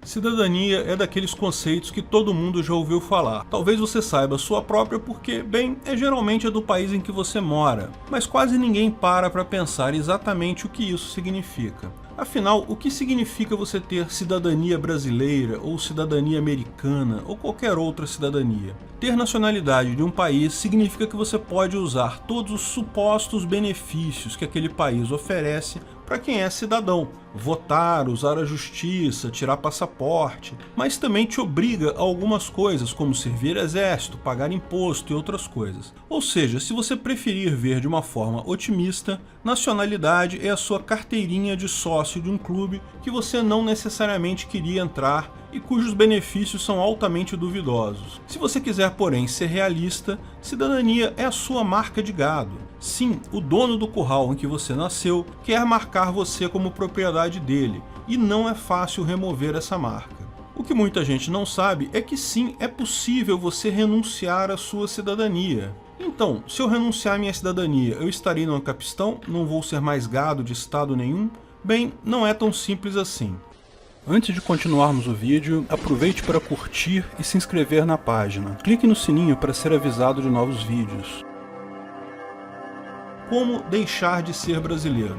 Cidadania é daqueles conceitos que todo mundo já ouviu falar. Talvez você saiba a sua própria porque, bem, geralmente é do país em que você mora, mas quase ninguém para pensar exatamente o que isso significa. Afinal, o que significa você ter cidadania brasileira, ou cidadania americana, ou qualquer outra cidadania? Ter nacionalidade de um país significa que você pode usar todos os supostos benefícios que aquele país oferece para quem é cidadão. Votar, usar a justiça, tirar passaporte, mas também te obriga a algumas coisas, como servir exército, pagar imposto e outras coisas. Ou seja, se você preferir ver de uma forma otimista, nacionalidade é a sua carteirinha de sócio de um clube que você não necessariamente queria entrar e cujos benefícios são altamente duvidosos. Se você quiser, porém, ser realista, cidadania é a sua marca de gado. Sim, o dono do curral em que você nasceu quer marcar você como propriedade dele, e não é fácil remover essa marca. O que muita gente não sabe é que sim, é possível você renunciar à sua cidadania. Então, se eu renunciar à minha cidadania, eu estarei no Capistrão? Não vou ser mais gado de estado nenhum? Bem, não é tão simples assim. Antes de continuarmos o vídeo, aproveite para curtir e se inscrever na página. Clique no sininho para ser avisado de novos vídeos. Como deixar de ser brasileiro?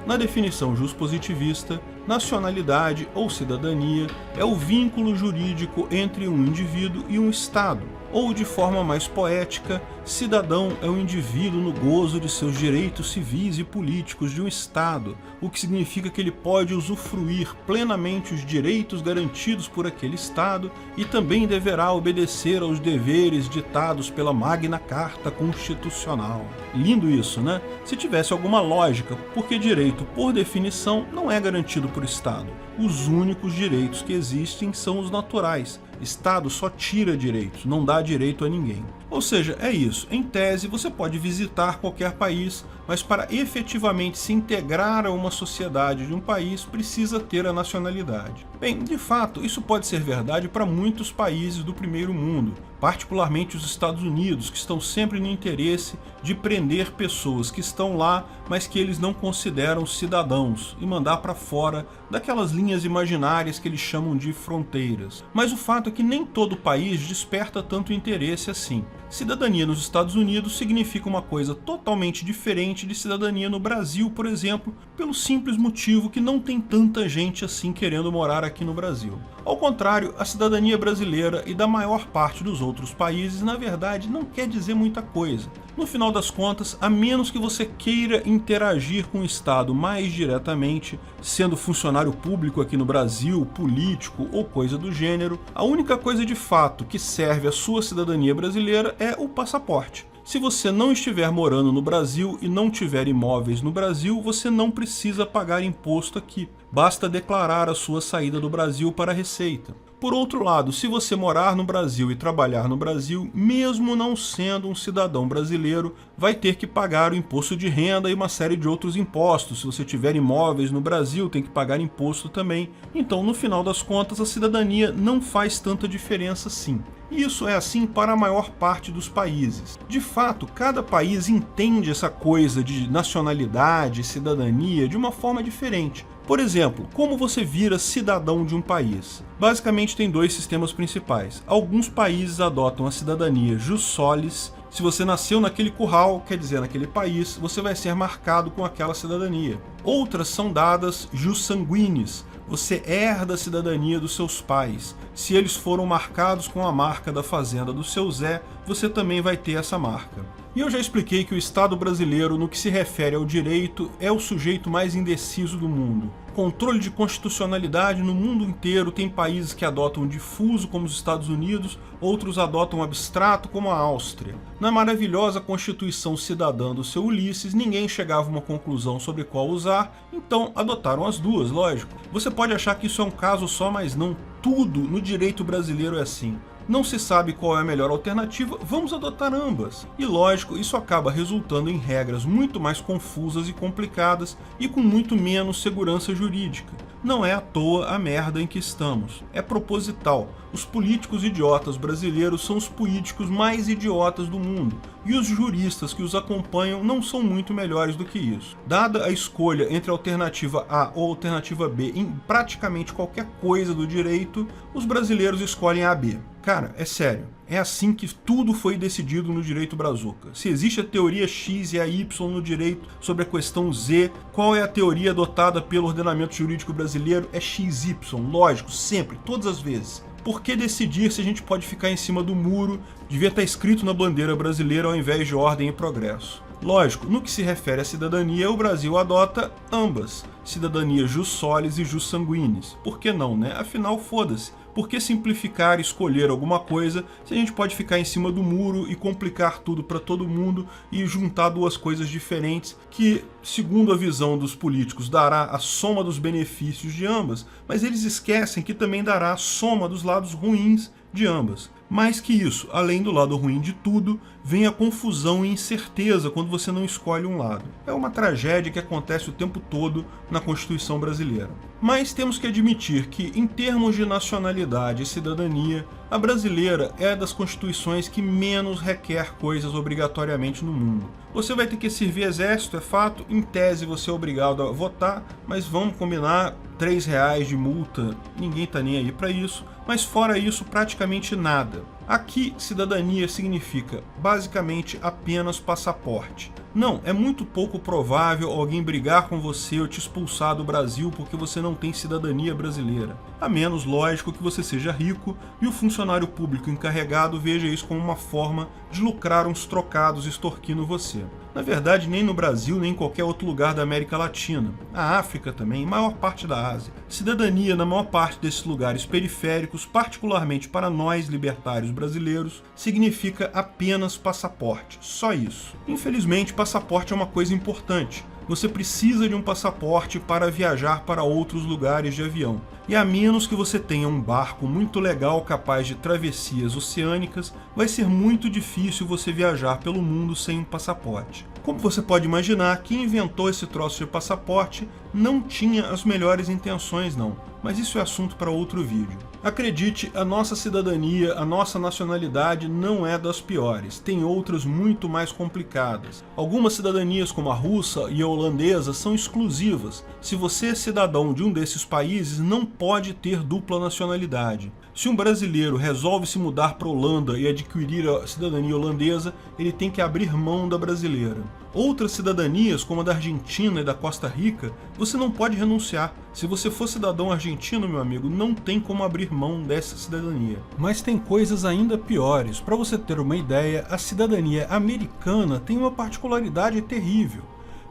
Na definição juspositivista, nacionalidade ou cidadania é o vínculo jurídico entre um indivíduo e um Estado, ou de forma mais poética, cidadão é um indivíduo no gozo de seus direitos civis e políticos de um Estado, o que significa que ele pode usufruir plenamente os direitos garantidos por aquele Estado e também deverá obedecer aos deveres ditados pela Magna Carta Constitucional. Lindo isso, né? Se tivesse alguma lógica, porque direito, por definição, não é garantido por Estado. Os únicos direitos que existem são os naturais. Estado só tira direitos, não dá direito a ninguém. Ou seja, é isso. Em tese, você pode visitar qualquer país, mas para efetivamente se integrar a uma sociedade de um país, precisa ter a nacionalidade. Bem, de fato, isso pode ser verdade para muitos países do primeiro mundo, particularmente os Estados Unidos, que estão sempre no interesse de prender pessoas que estão lá, mas que eles não consideram cidadãos, e mandar para fora daquelas linhas imaginárias que eles chamam de fronteiras. Mas o fato é que nem todo país desperta tanto interesse assim. Cidadania nos Estados Unidos significa uma coisa totalmente diferente de cidadania no Brasil, por exemplo, pelo simples motivo que não tem tanta gente assim querendo morar aqui no Brasil. Ao contrário, a cidadania brasileira e da maior parte dos outros países, na verdade, não quer dizer muita coisa. No final das contas, a menos que você queira interagir com o Estado mais diretamente, sendo funcionário público aqui no Brasil, político ou coisa do gênero, a única coisa de fato que serve à sua cidadania brasileira é o passaporte. Se você não estiver morando no Brasil e não tiver imóveis no Brasil, você não precisa pagar imposto aqui. Basta declarar a sua saída do Brasil para a Receita. Por outro lado, se você morar no Brasil e trabalhar no Brasil, mesmo não sendo um cidadão brasileiro, vai ter que pagar o imposto de renda e uma série de outros impostos. Se você tiver imóveis no Brasil, tem que pagar imposto também. Então, no final das contas, a cidadania não faz tanta diferença assim. Isso é assim para a maior parte dos países. De fato, cada país entende essa coisa de nacionalidade e cidadania de uma forma diferente. Por exemplo, como você vira cidadão de um país? Basicamente tem dois sistemas principais. Alguns países adotam a cidadania jus solis. Se você nasceu naquele curral, quer dizer, naquele país, você vai ser marcado com aquela cidadania. Outras são dadas jus sanguinis. Você herda a cidadania dos seus pais. Se eles foram marcados com a marca da fazenda do seu Zé, você também vai ter essa marca. E eu já expliquei que o Estado brasileiro, no que se refere ao direito, é o sujeito mais indeciso do mundo. Controle de constitucionalidade no mundo inteiro, tem países que adotam difuso, como os Estados Unidos, outros adotam abstrato, como a Áustria. Na maravilhosa Constituição Cidadã do seu Ulisses, ninguém chegava a uma conclusão sobre qual usar, então adotaram as duas, lógico. Você pode achar que isso é um caso só, mas não. Tudo no direito brasileiro é assim. Não se sabe qual é a melhor alternativa, vamos adotar ambas. E lógico, isso acaba resultando em regras muito mais confusas e complicadas e com muito menos segurança jurídica. Não é à toa a merda em que estamos. É proposital. Os políticos idiotas brasileiros são os políticos mais idiotas do mundo. e os juristas que os acompanham não são muito melhores do que isso. Dada a escolha entre a alternativa A ou a alternativa B em praticamente qualquer coisa do direito, os brasileiros escolhem a B. Cara, é sério, é assim que tudo foi decidido no direito brazuca. Se existe a teoria X e a Y no direito sobre a questão Z, qual é a teoria adotada pelo ordenamento jurídico brasileiro? É XY, lógico, sempre, todas as vezes. Por que decidir se a gente pode ficar em cima do muro? Devia estar escrito na bandeira brasileira ao invés de ordem e progresso. Lógico, no que se refere à cidadania, o Brasil adota ambas, cidadania jus solis e jus sanguinis. Por que não, né? Afinal, foda-se. Por que simplificar e escolher alguma coisa se a gente pode ficar em cima do muro e complicar tudo para todo mundo e juntar duas coisas diferentes que, segundo a visão dos políticos, dará a soma dos benefícios de ambas, mas eles esquecem que também dará a soma dos lados ruins de ambas. Mais que isso, além do lado ruim de tudo, vem a confusão e incerteza quando você não escolhe um lado. É uma tragédia que acontece o tempo todo na Constituição brasileira. Mas temos que admitir que, em termos de nacionalidade e cidadania, a brasileira é das constituições que menos requer coisas obrigatoriamente no mundo. Você vai ter que servir exército, é fato, em tese você é obrigado a votar, mas vamos combinar, R$3 de multa, ninguém tá nem aí para isso, mas fora isso praticamente nada. Aqui, cidadania significa basicamente apenas passaporte. Não, é muito pouco provável alguém brigar com você ou te expulsar do Brasil porque você não tem cidadania brasileira. A menos, lógico, que você seja rico e o funcionário público encarregado veja isso como uma forma de lucrar uns trocados extorquindo você. Na verdade, nem no Brasil, nem em qualquer outro lugar da América Latina. A África também, e maior parte da Ásia. Cidadania na maior parte desses lugares periféricos, particularmente para nós libertários brasileiros, significa apenas passaporte. Só isso. Infelizmente, passaporte é uma coisa importante. Você precisa de um passaporte para viajar para outros lugares de avião. E a menos que você tenha um barco muito legal capaz de travessias oceânicas, vai ser muito difícil você viajar pelo mundo sem um passaporte. Como você pode imaginar, quem inventou esse troço de passaporte não tinha as melhores intenções não, mas isso é assunto para outro vídeo. Acredite, a nossa cidadania, a nossa nacionalidade não é das piores, tem outras muito mais complicadas. Algumas cidadanias como a russa e a holandesa são exclusivas. Se você é cidadão de um desses países, não pode ter dupla nacionalidade. Se um brasileiro resolve se mudar para a Holanda e adquirir a cidadania holandesa, ele tem que abrir mão da brasileira. Outras cidadanias, como a da Argentina e da Costa Rica, você não pode renunciar. Se você for cidadão argentino, meu amigo, não tem como abrir mão dessa cidadania. Mas tem coisas ainda piores. Para você ter uma ideia, a cidadania americana tem uma particularidade terrível.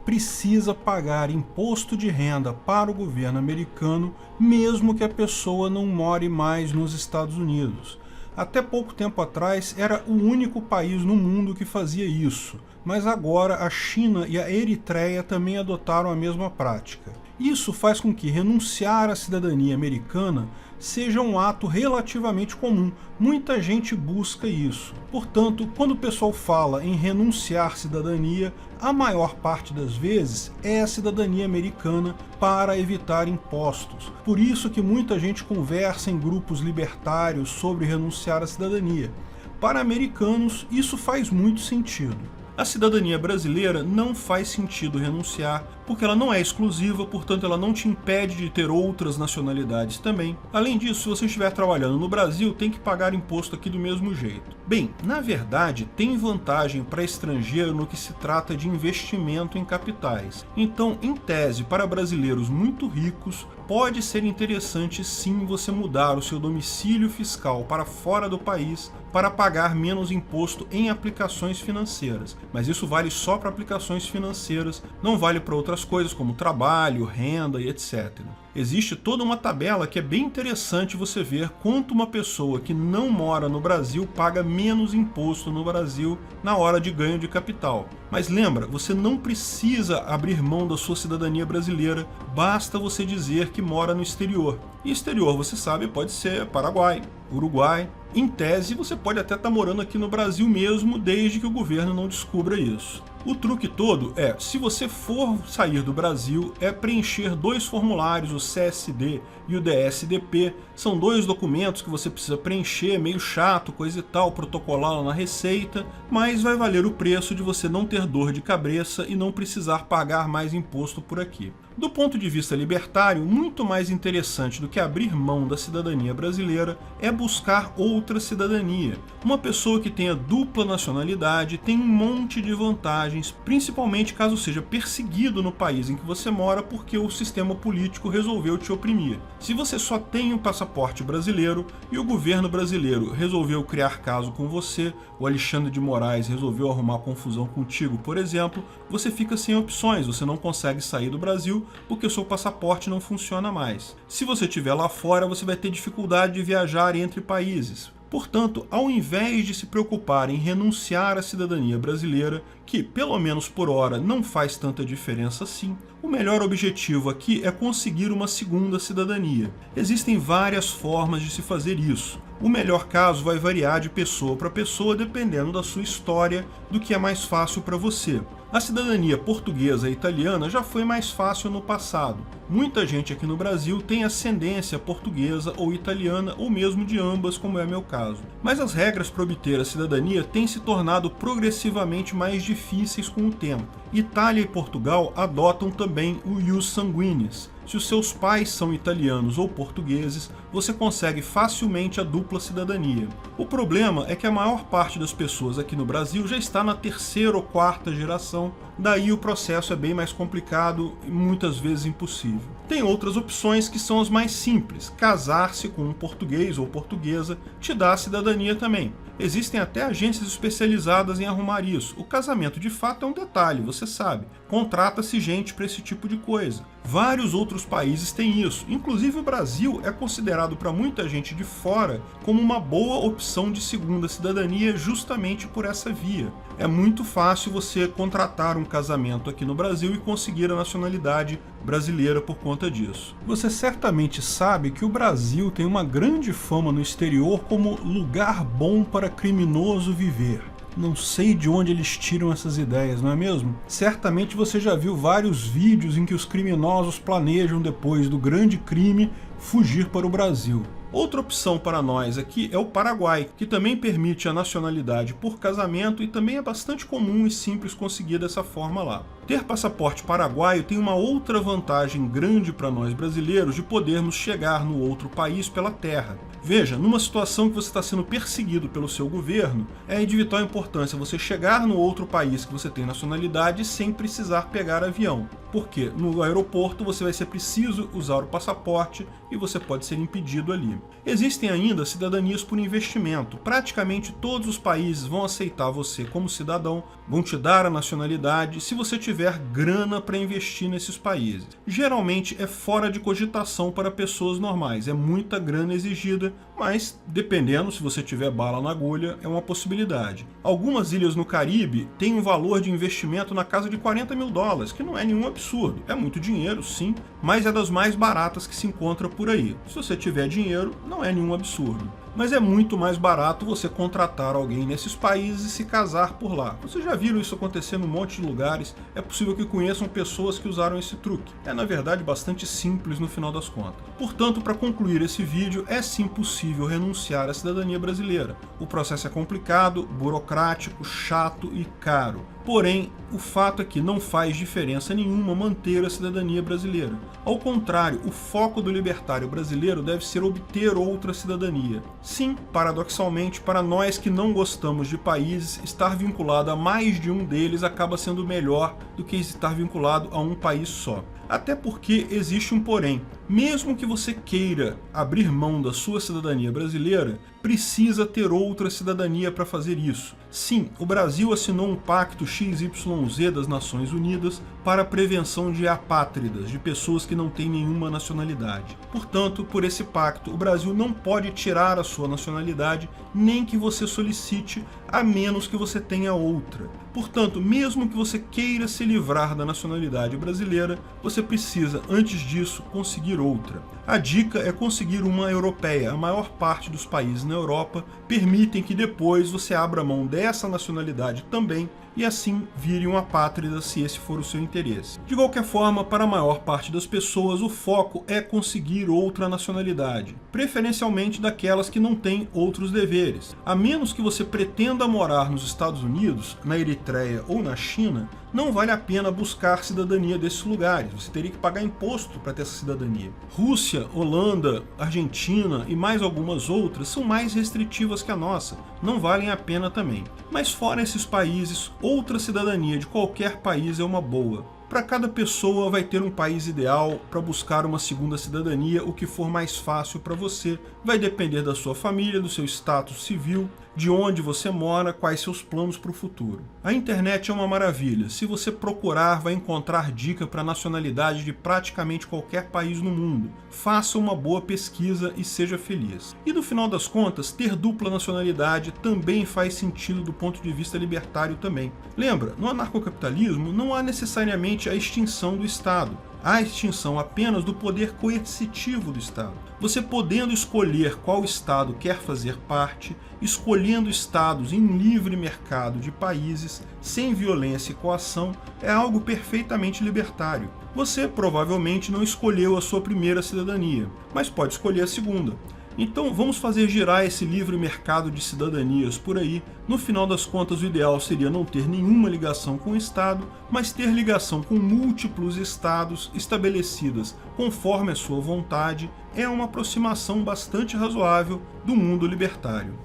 Precisa pagar imposto de renda para o governo americano, mesmo que a pessoa não more mais nos Estados Unidos. Até pouco tempo atrás era o único país no mundo que fazia isso, mas agora a China e a Eritreia também adotaram a mesma prática. Isso faz com que renunciar à cidadania americana seja um ato relativamente comum. Muita gente busca isso. Portanto, quando o pessoal fala em renunciar à cidadania, a maior parte das vezes é a cidadania americana para evitar impostos. Por isso que muita gente conversa em grupos libertários sobre renunciar à cidadania. Para americanos, isso faz muito sentido. A cidadania brasileira não faz sentido renunciar, porque ela não é exclusiva, portanto ela não te impede de ter outras nacionalidades também. Além disso, se você estiver trabalhando no Brasil, tem que pagar imposto aqui do mesmo jeito. Bem, na verdade, tem vantagem para estrangeiro no que se trata de investimento em capitais. Então, em tese, para brasileiros muito ricos, pode ser interessante sim você mudar o seu domicílio fiscal para fora do país para pagar menos imposto em aplicações financeiras. Mas isso vale só para aplicações financeiras, não vale para outras coisas como trabalho, renda e etc. Existe toda uma tabela que é bem interessante você ver quanto uma pessoa que não mora no Brasil paga menos imposto no Brasil na hora de ganho de capital. Mas lembra, você não precisa abrir mão da sua cidadania brasileira, basta você dizer que mora no exterior. E exterior, você sabe, pode ser Paraguai, Uruguai. Em tese, você pode até estar morando aqui no Brasil mesmo, desde que o governo não descubra isso. O truque todo é, se você for sair do Brasil, é preencher 2 formulários, o CSD e o DSDP. São 2 documentos que você precisa preencher, meio chato, coisa e tal, protocolar lá na Receita, mas vai valer o preço de você não ter dor de cabeça e não precisar pagar mais imposto por aqui. Do ponto de vista libertário, muito mais interessante do que abrir mão da cidadania brasileira é buscar outra cidadania. Uma pessoa que tenha dupla nacionalidade tem um monte de vantagens, principalmente caso seja perseguido no país em que você mora porque o sistema político resolveu te oprimir. Se você só tem um passaporte brasileiro e o governo brasileiro resolveu criar caso com você, o Alexandre de Moraes resolveu arrumar confusão contigo, por exemplo, você fica sem opções, você não consegue sair do Brasil porque o seu passaporte não funciona mais. Se você estiver lá fora, você vai ter dificuldade de viajar entre países. Portanto, ao invés de se preocupar em renunciar à cidadania brasileira, que, pelo menos por hora, não faz tanta diferença assim, o melhor objetivo aqui é conseguir uma segunda cidadania. Existem várias formas de se fazer isso. O melhor caso vai variar de pessoa para pessoa dependendo da sua história, do que é mais fácil para você. A cidadania portuguesa e italiana já foi mais fácil no passado. Muita gente aqui no Brasil tem ascendência portuguesa ou italiana, ou mesmo de ambas, como é meu caso. Mas as regras para obter a cidadania têm se tornado progressivamente mais difíceis com o tempo. Itália e Portugal adotam também o ius sanguinis. Se os seus pais são italianos ou portugueses, você consegue facilmente a dupla cidadania. O problema é que a maior parte das pessoas aqui no Brasil já está na 3ª ou 4ª geração, daí o processo é bem mais complicado e muitas vezes impossível. Tem outras opções que são as mais simples. Casar-se com um português ou portuguesa te dá a cidadania também. Existem até agências especializadas em arrumar isso. O casamento de fato é um detalhe, você sabe. Contrata-se gente para esse tipo de coisa. Vários outros países têm isso. Inclusive o Brasil é considerado para muita gente de fora como uma boa opção de segunda cidadania justamente por essa via. É muito fácil você contratar um casamento aqui no Brasil e conseguir a nacionalidade brasileira por conta disso. Você certamente sabe que o Brasil tem uma grande fama no exterior como lugar bom para criminoso viver. Não sei de onde eles tiram essas ideias, não é mesmo? Certamente você já viu vários vídeos em que os criminosos planejam, depois do grande crime, fugir para o Brasil. Outra opção para nós aqui é o Paraguai, que também permite a nacionalidade por casamento e também é bastante comum e simples conseguir dessa forma lá. Ter passaporte paraguaio tem uma outra vantagem grande para nós brasileiros de podermos chegar no outro país pela terra. Veja, numa situação que você está sendo perseguido pelo seu governo, é de vital importância você chegar no outro país que você tem nacionalidade sem precisar pegar avião. Porque no aeroporto você vai ser preciso usar o passaporte e você pode ser impedido ali. Existem ainda cidadanias por investimento. Praticamente todos os países vão aceitar você como cidadão, vão te dar a nacionalidade se você tiver grana para investir nesses países. Geralmente é fora de cogitação para pessoas normais, é muita grana exigida, mas dependendo, se você tiver bala na agulha, é uma possibilidade. Algumas ilhas no Caribe têm um valor de investimento na casa de $40 mil, que não é nenhum absurdo. É muito dinheiro, sim, mas é das mais baratas que se encontra por aí. Se você tiver dinheiro, não é nenhum absurdo. Mas é muito mais barato você contratar alguém nesses países e se casar por lá. Vocês já viram isso acontecer num monte de lugares, é possível que conheçam pessoas que usaram esse truque. É na verdade bastante simples no final das contas. Portanto, para concluir esse vídeo, é sim possível renunciar à cidadania brasileira. O processo é complicado, burocrático, chato e caro. Porém, o fato é que não faz diferença nenhuma manter a cidadania brasileira. Ao contrário, o foco do libertário brasileiro deve ser obter outra cidadania. Sim, paradoxalmente, para nós que não gostamos de países, estar vinculado a mais de um deles acaba sendo melhor do que estar vinculado a um país só. Até porque existe um porém. Mesmo que você queira abrir mão da sua cidadania brasileira, precisa ter outra cidadania para fazer isso. Sim, o Brasil assinou um pacto XYZ das Nações Unidas para a prevenção de apátridas, de pessoas que não têm nenhuma nacionalidade. Portanto, por esse pacto, o Brasil não pode tirar a sua nacionalidade, nem que você solicite, a menos que você tenha outra. Portanto, mesmo que você queira se livrar da nacionalidade brasileira, você precisa, antes disso, conseguir outra. A dica é conseguir uma europeia. A maior parte dos países na Europa permitem que depois você abra mão dessa nacionalidade também e assim vire um apátrida se esse for o seu interesse. De qualquer forma, para a maior parte das pessoas, o foco é conseguir outra nacionalidade, preferencialmente daquelas que não têm outros deveres. A menos que você pretenda morar nos Estados Unidos, na Eritreia ou na China, não vale a pena buscar cidadania desses lugares, você teria que pagar imposto para ter essa cidadania. Rússia, Holanda, Argentina e mais algumas outras são mais restritivas que a nossa, não valem a pena também. Mas fora esses países, outra cidadania de qualquer país é uma boa. Para cada pessoa vai ter um país ideal para buscar uma segunda cidadania, o que for mais fácil para você. Vai depender da sua família, do seu status civil, de onde você mora, quais seus planos para o futuro. A internet é uma maravilha. Se você procurar, vai encontrar dica para nacionalidade de praticamente qualquer país no mundo. Faça uma boa pesquisa e seja feliz. E no final das contas, ter dupla nacionalidade também faz sentido do ponto de vista libertário também. Lembra, no anarcocapitalismo não há necessariamente a extinção do Estado. Há a extinção apenas do poder coercitivo do Estado. Você podendo escolher qual Estado quer fazer parte, escolhendo Estados em livre mercado de países, sem violência e coação, é algo perfeitamente libertário. Você provavelmente não escolheu a sua primeira cidadania, mas pode escolher a segunda. Então vamos fazer girar esse livre mercado de cidadanias por aí. No final das contas, o ideal seria não ter nenhuma ligação com o Estado, mas ter ligação com múltiplos estados estabelecidas conforme a sua vontade. É uma aproximação bastante razoável do mundo libertário.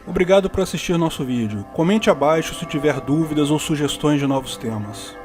Obrigado por assistir nosso vídeo. Comente abaixo se tiver dúvidas ou sugestões de novos temas.